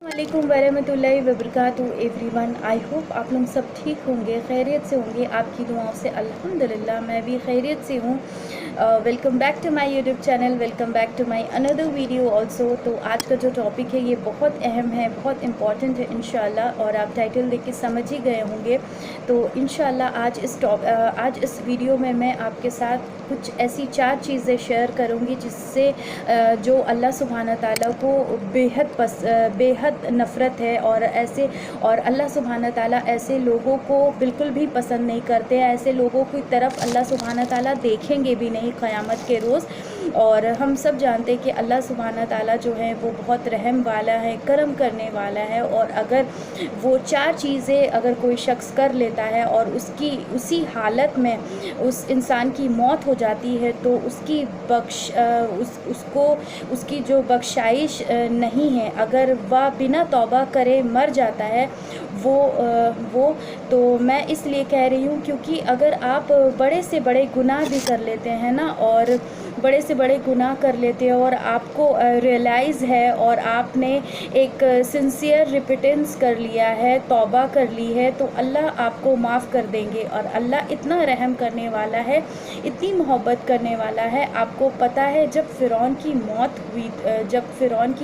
वालेकुम वरहमतुल्लाहि वबरकातुहू everyone. I hope आप लोग सब ठीक होंगे, खैरियत से होंगे। आपकी दुआओं से अल्हम्दुलिल्लाह मैं भी खैरियत से हूँ। Welcome back to my YouTube channel, welcome back to my another video also. तो आज का जो टॉपिक है ये बहुत अहम है, बहुत इम्पॉर्टेंट है इंशाल्लाह, और आप टाइटल देख के समझ ही गए होंगे। तो इंशाल्लाह आज इस वीडियो में मैं आपके साथ कुछ ऐसी 4 चीज़ें शेयर करूँगी जिससे जो अल्लाह सुब्हाना ताला को बेहद नफ़रत है, और अल्लाह सुब्हाना ताला ऐसे लोगों को बिल्कुल भी पसंद नहीं करते हैं। ऐसे लोगों की तरफ अल्लाह सुब्हाना ताला देखेंगे भी नहीं क़यामत के रोज़। और हम सब जानते हैं कि अल्लाह सुब्हाना ताला जो है वो बहुत रहम वाला है, करम करने वाला है। और अगर वो 4 चीज़ें अगर कोई शख्स कर लेता है और उसी हालत में उस इंसान की मौत हो जाती है तो उसकी जो बख्शाइश नहीं है, अगर वह बिना तौबा करे मर जाता है वो तो मैं इसलिए कह रही हूँ क्योंकि अगर आप बड़े से बड़े गुनाह भी कर लेते हैं ना, और बड़े से बड़े गुनाह कर लेते हैं और आपको रियलाइज़ है और आपने एक सिंसियर रिपिटेंस कर लिया है, तौबा कर ली है, तो अल्लाह आपको माफ़ कर देंगे। और अल्लाह इतना रहम करने वाला है, इतनी मोहब्बत करने वाला है। आपको पता है जब फ़िरौन की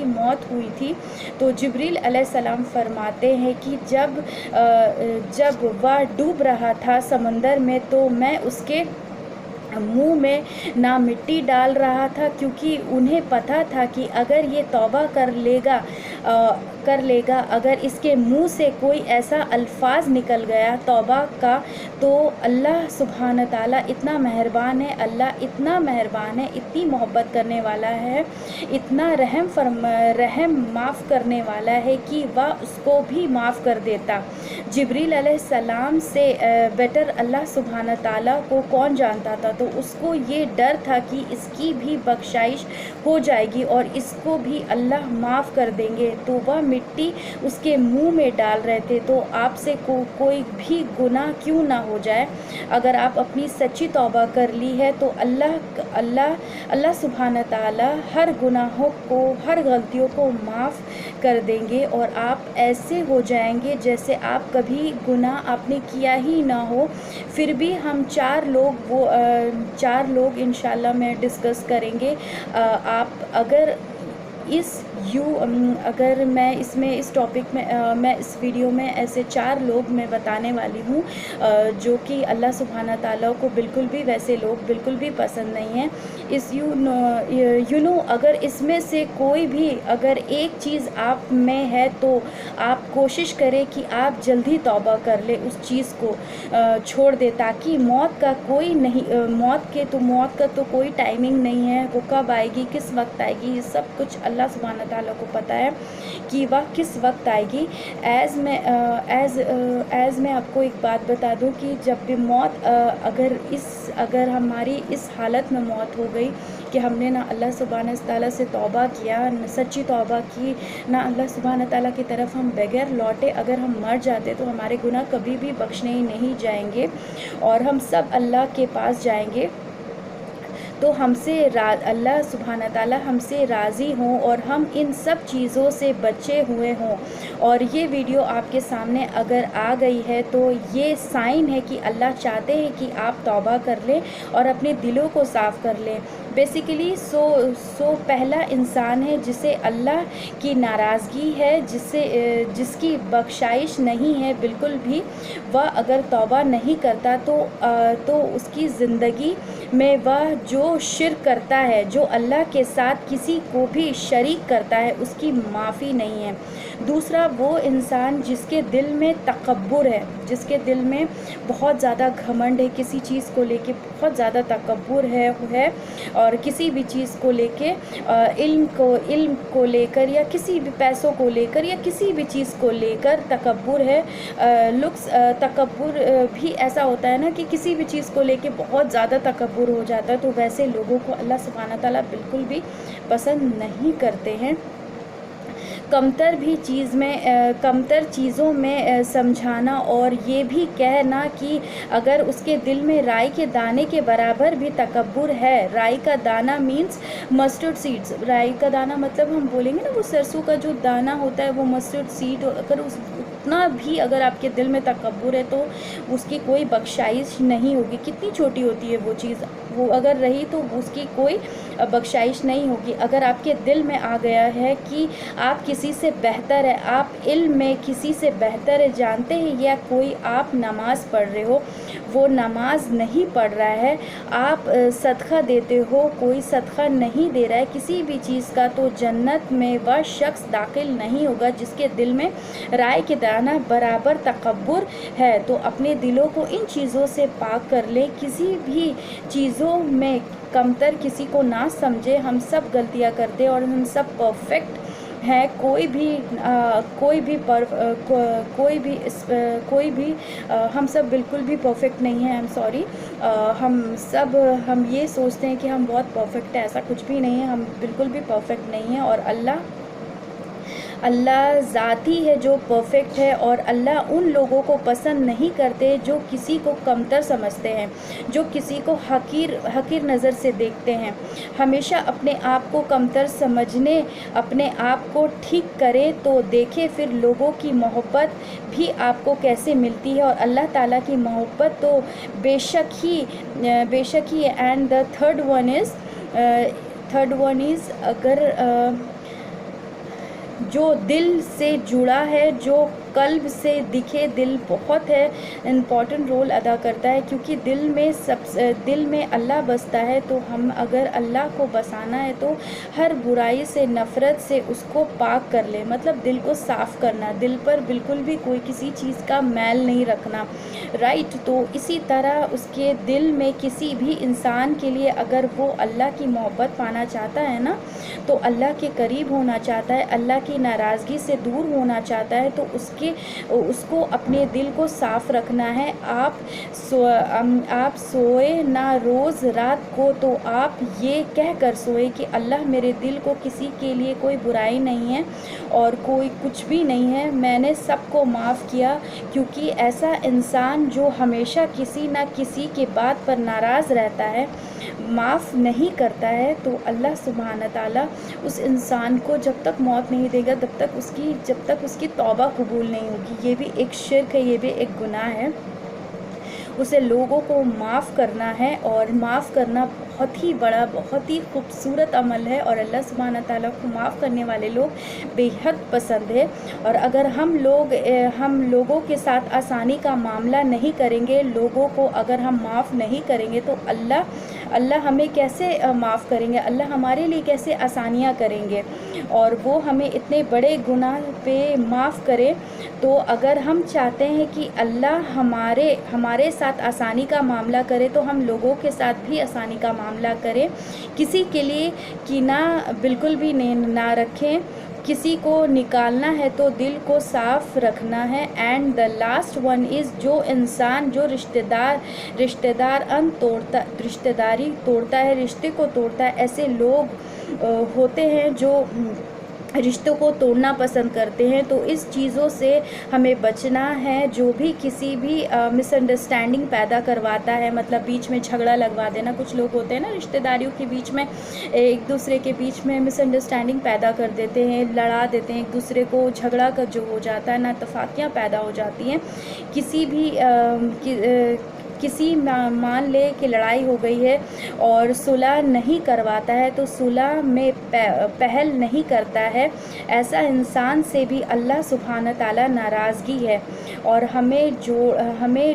मौत हुई थी तो जिब्रील अलैहिस्सलाम फरमाते हैं कि जब वह डूब रहा था समंदर में तो मैं उसके मुंह में ना मिट्टी डाल रहा था, क्योंकि उन्हें पता था कि अगर ये तौबा कर लेगा, अगर इसके मुंह से कोई ऐसा अल्फाज निकल गया तौबा का, तो अल्लाह सुब्हान ताला इतना मेहरबान है, अल्लाह इतना मेहरबान है, इतनी मोहब्बत करने वाला है, इतना रहम माफ़ करने वाला है कि वह उसको भी माफ़ कर देता। जिब्रील अलैहिस्सलाम से बेटर अल्लाह सुब्हान ताला को कौन जानता था। तो उसको ये डर था कि इसकी भी बख्शाइश हो जाएगी और इसको भी अल्लाह माफ़ कर देंगे, तो वह मिट्टी उसके मुंह में डाल रहे थे। तो आपसे कोई भी गुनाह क्यों ना हो जाए, अगर आप अपनी सच्ची तौबा कर ली है तो अल्लाह सुब्हान ताला हर गुनाहों को, हर गलतियों को माफ़ कर देंगे और आप ऐसे हो जाएंगे जैसे आप कभी गुनाह आपने किया ही ना हो। फिर भी हम चार लोग इंशाल्लाह में डिस्कस करेंगे। आप अगर मैं इस टॉपिक में मैं इस वीडियो में ऐसे 4 लोग मैं बताने वाली हूँ जो कि अल्लाह सुब्हाना ताला को बिल्कुल भी वैसे लोग बिल्कुल भी पसंद नहीं हैं। अगर इसमें से कोई भी अगर एक चीज़ आप में है तो आप कोशिश करें कि आप जल्दी तौबा कर ले, उस चीज़ को छोड़ दे, ताकि मौत का तो कोई टाइमिंग नहीं है, वो कब आएगी, किस वक्त आएगी, ये सब कुछ अल्लाह सुब्हाना ताला को पता है कि वह किस वक्त आएगी। एज़ मैं आपको एक बात बता दूं कि जब भी मौत अगर हमारी इस हालत में मौत हो गई कि हमने ना अल्लाह सुब्हाना ताला से तौबा किया, सच्ची तौबा की, ना अल्लाह सुब्हाना ताला की तरफ हम बगैर लौटे अगर हम मर जाते तो हमारे गुनाह कभी भी बख्शने ही नहीं जाएंगे और हम सब अल्लाह के पास जाएंगे। तो अल्लाह सुब्हाना ताला हमसे राज़ी हों और हम इन सब चीज़ों से बचे हुए हों। और ये वीडियो आपके सामने अगर आ गई है तो ये साइन है कि अल्लाह चाहते हैं कि आप तौबा कर लें और अपने दिलों को साफ़ कर लें। बेसिकली पहला इंसान है जिसे अल्लाह की नाराज़गी है, जिसकी बख्शाइश नहीं है बिल्कुल भी, वह अगर तौबा नहीं करता तो उसकी ज़िंदगी में वह जो शिर्क करता है, जो अल्लाह के साथ किसी को भी शरीक करता है, उसकी माफ़ी नहीं है। दूसरा वो इंसान जिसके दिल में तकब्बुर है, जिसके दिल में बहुत ज़्यादा घमंड है, किसी चीज़ को लेके बहुत ज़्यादा तकब्बुर है और किसी भी चीज़ को लेके इल्म को लेकर या किसी भी पैसों को लेकर या किसी भी चीज़ को लेकर तकब्बुर है। तकब्बुर भी ऐसा होता है ना कि किसी भी चीज़ को लेके बहुत ज़्यादा तकब्बुर हो जाता है, तो वैसे लोगों को अल्लाह सुब्हाना ताला बिल्कुल भी पसंद नहीं करते हैं। कमतर चीज़ों में समझाना, और ये भी कहना कि अगर उसके दिल में राई के दाने के बराबर भी तकब्बुर है। राई का दाना मीन्स मस्टर्ड सीड्स। राई का दाना मतलब हम बोलेंगे ना वो सरसों का जो दाना होता है, वो मस्टर्ड सीड, अगर उतना भी अगर आपके दिल में तकब्बुर है तो उसकी कोई बख्शाइश नहीं होगी। कितनी छोटी होती है वो चीज़, वो अगर रही तो उसकी कोई बख्शाइश नहीं होगी। अगर आपके दिल में आ गया है कि आप किसी से बेहतर है, आप इल्म में किसी से बेहतर है, जानते हैं, या कोई आप नमाज़ पढ़ रहे हो, वो नमाज नहीं पढ़ रहा है, आप सदका देते हो, कोई सदका नहीं दे रहा है किसी भी चीज़ का, तो जन्नत में वह शख्स दाखिल नहीं होगा जिसके दिल में राय के दाना बराबर तकब्बुर है। तो अपने दिलों को इन चीज़ों से पाक कर लें, किसी भी चीज़ों में कमतर किसी को ना समझे। हम सब गलतियां करते हैं और हम सब परफेक्ट हैं। हम सब बिल्कुल भी परफेक्ट नहीं हैं। I am sorry. हम ये सोचते हैं कि हम बहुत परफेक्ट हैं, ऐसा कुछ भी नहीं है। हम बिल्कुल भी परफेक्ट नहीं हैं, और अल्लाह ज़ात ही है जो परफेक्ट है। और अल्लाह उन लोगों को पसंद नहीं करते जो किसी को कमतर समझते हैं, जो किसी को हकीर नज़र से देखते हैं। हमेशा अपने आप को कमतर समझने, अपने आप को ठीक करें तो देखें फिर लोगों की मोहब्बत भी आपको कैसे मिलती है। और अल्लाह ताला की मोहब्बत तो बेशक ही। And the third one is अगर जो दिल से जुड़ा है, जो कल्ब से दिखे, दिल बहुत है इम्पॉर्टेंट रोल अदा करता है, क्योंकि दिल में अल्लाह बसता है। तो हम अगर अल्लाह को बसाना है तो हर बुराई से, नफ़रत से उसको पाक कर ले, मतलब दिल को साफ़ करना, दिल पर बिल्कुल भी कोई किसी चीज़ का मैल नहीं रखना, राइट। तो इसी तरह उसके दिल में किसी भी इंसान के लिए अगर वो अल्लाह की मोहब्बत पाना चाहता है ना, तो अल्लाह के करीब होना चाहता है, अल्लाह की नाराज़गी से दूर होना चाहता है, तो उसको अपने दिल को साफ़ रखना है। आप सोए ना रोज़ रात को, तो आप ये कह कर सोए कि अल्लाह मेरे दिल को किसी के लिए कोई बुराई नहीं है और कोई कुछ भी नहीं है, मैंने सबको माफ़ किया। क्योंकि ऐसा इंसान जो हमेशा किसी ना किसी के बात पर नाराज़ रहता है, माफ़ नहीं करता है, तो अल्लाह सुब्हान ताला उस इंसान को जब तक मौत नहीं देगा जब तक उसकी तौबा कबूल नहीं होगी। ये भी एक शिर्क है, ये भी एक गुनाह है। उसे लोगों को माफ़ करना है, और माफ़ करना बहुत ही बड़ा, बहुत ही खूबसूरत अमल है, और अल्लाह सुब्हान ताला को माफ़ करने वाले लोग बेहद पसंद है। और अगर हम लोगों के साथ आसानी का मामला नहीं करेंगे, लोगों को अगर हम माफ़ नहीं करेंगे, तो अल्लाह हमें कैसे माफ़ करेंगे, अल्लाह हमारे लिए कैसे आसानियाँ करेंगे, और वो हमें इतने बड़े गुनाह पे माफ़ करे। तो अगर हम चाहते हैं कि अल्लाह हमारे साथ आसानी का मामला करे, तो हम लोगों के साथ भी आसानी का मामला करें। किसी के लिए कीना बिल्कुल भी ना रखें। किसी को निकालना है तो दिल को साफ़ रखना है। And the last one is जो इंसान जो रिश्तेदारी तोड़ता है, रिश्ते को तोड़ता है, ऐसे लोग होते हैं जो रिश्तों को तोड़ना पसंद करते हैं। तो इस चीज़ों से हमें बचना है। जो भी किसी भी मिसअंडरस्टैंडिंग पैदा करवाता है, मतलब बीच में झगड़ा लगवा देना, कुछ लोग होते हैं ना रिश्तेदारियों के बीच में, एक दूसरे के बीच में मिसअंडरस्टैंडिंग पैदा कर देते हैं, लड़ा देते हैं एक दूसरे को, झगड़ा का जो हो जाता है, नाइतफाकियाँ पैदा हो जाती हैं। किसी मान ले कि लड़ाई हो गई है और सुलह नहीं करवाता है, तो सुलह में पहल नहीं करता है, ऐसा इंसान से भी अल्लाह सुब्हान ताला नाराज़गी है। और हमें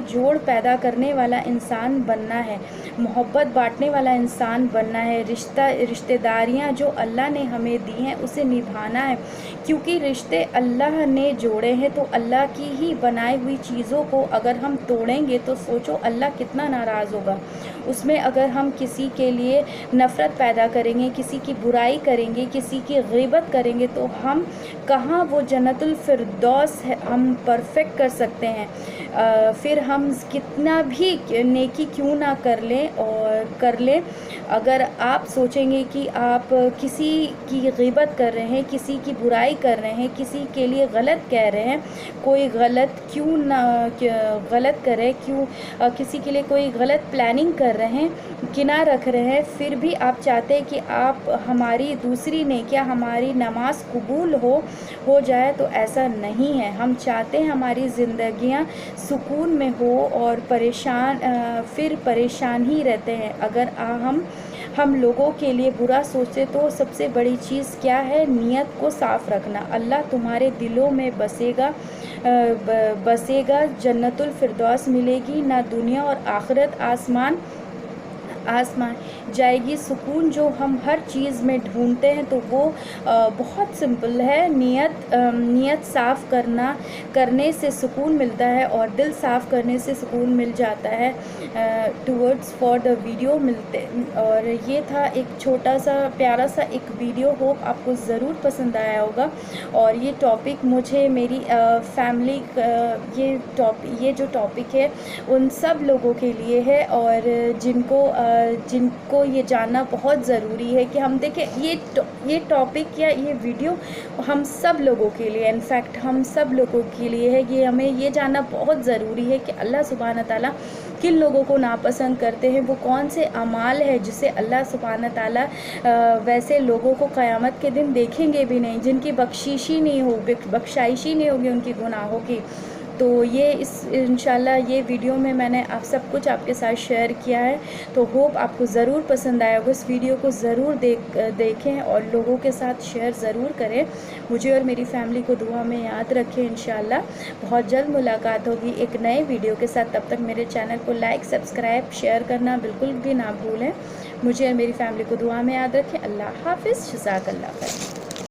जोड़ पैदा करने वाला इंसान बनना है, मोहब्बत बांटने वाला इंसान बनना है। रिश्तेदारियाँ जो अल्लाह ने हमें दी हैं उसे निभाना है, क्योंकि रिश्ते अल्लाह ने जोड़े हैं। तो अल्लाह की ही बनाई हुई चीज़ों को अगर हम तोड़ेंगे तो सोचो अल्लाह कितना नाराज़ होगा। اس میں اگر ہم کسی کے لیے نفرت پیدا کریں گے، کسی کی برائی کریں گے، کسی کی غیبت کریں گے، تو ہم کہاں وہ جنت الفردوس ہے ہم پرفیکٹ کر سکتے ہیں؟ پھر ہم کتنا بھی نیکی کیوں نہ کر لیں، اگر آپ سوچیں گے کہ آپ کسی کی غیبت کر رہے ہیں، کسی کی برائی کر رہے ہیں، کسی کے لیے غلط کہہ رہے ہیں، کوئی غلط کرے، کیوں کسی کے لیے کوئی غلط پلاننگ کر رہے ہیں، کنار رکھ رہے ہیں، پھر بھی آپ چاہتے ہیں کہ آپ ہماری دوسری نیکیاں، ہماری نماز قبول ہو جائے، تو ایسا نہیں ہے۔ ہم چاہتے ہیں ہماری زندگیاں سکون میں ہو اور پھر پریشان ہی رہتے ہیں۔ اگر ہم لوگوں کے لیے برا سوچتے تو سب سے بڑی چیز کیا ہے؟ نیت کو صاف رکھنا۔ اللہ تمہارے دلوں میں بسے گا، جنت الفردوس ملے گی، نہ دنیا اور آخرت آسمان جائے گی۔ سکون جو ہم ہر چیز میں ڈھونڈتے ہیں تو وہ بہت سمپل ہے، نیت صاف کرنے سے سکون ملتا ہے، اور دل صاف کرنے سے سکون مل جاتا ہے۔ ٹورڈز فار دا ویڈیو ملتے، اور یہ تھا ایک چھوٹا سا پیارا سا ایک ویڈیو، ہوپ آپ کو ضرور پسند آیا ہوگا۔ اور یہ ٹاپک مجھے میری فیملی، یہ جو ٹاپک ہے ان سب لوگوں کے لیے ہے، اور جن کو یہ جاننا بہت ضروری ہے کہ ہم دیکھیں یہ ٹاپک یا یہ ویڈیو ہم سب لوگوں کے لیے، انفیکٹ ہم سب لوگوں کے لیے ہے۔ یہ ہمیں یہ جاننا بہت ضروری ہے کہ اللہ سبحانہ تعالیٰ کن لوگوں کو ناپسند کرتے ہیں، وہ کون سے اعمال ہے جسے اللہ سبحانہ تعالیٰ ویسے لوگوں کو قیامت کے دن دیکھیں گے بھی نہیں، جن کی بخشائش ہی نہیں ہوگی ان کی گناہوں کی۔ تو یہ انشاءاللہ یہ ویڈیو میں نے آپ سب کچھ آپ کے ساتھ شیئر کیا ہے، تو ہوپ آپ کو ضرور پسند آئے گا۔ اس ویڈیو کو ضرور دیکھیں اور لوگوں کے ساتھ شیئر ضرور کریں۔ مجھے اور میری فیملی کو دعا میں یاد رکھیں۔ انشاءاللہ بہت جلد ملاقات ہوگی ایک نئے ویڈیو کے ساتھ۔ تب تک میرے چینل کو لائک، سبسکرائب، شیئر کرنا بالکل بھی نہ بھولیں۔ مجھے اور میری فیملی کو دعا میں یاد رکھیں۔ اللہ حافظ، جزاک اللہ خیر۔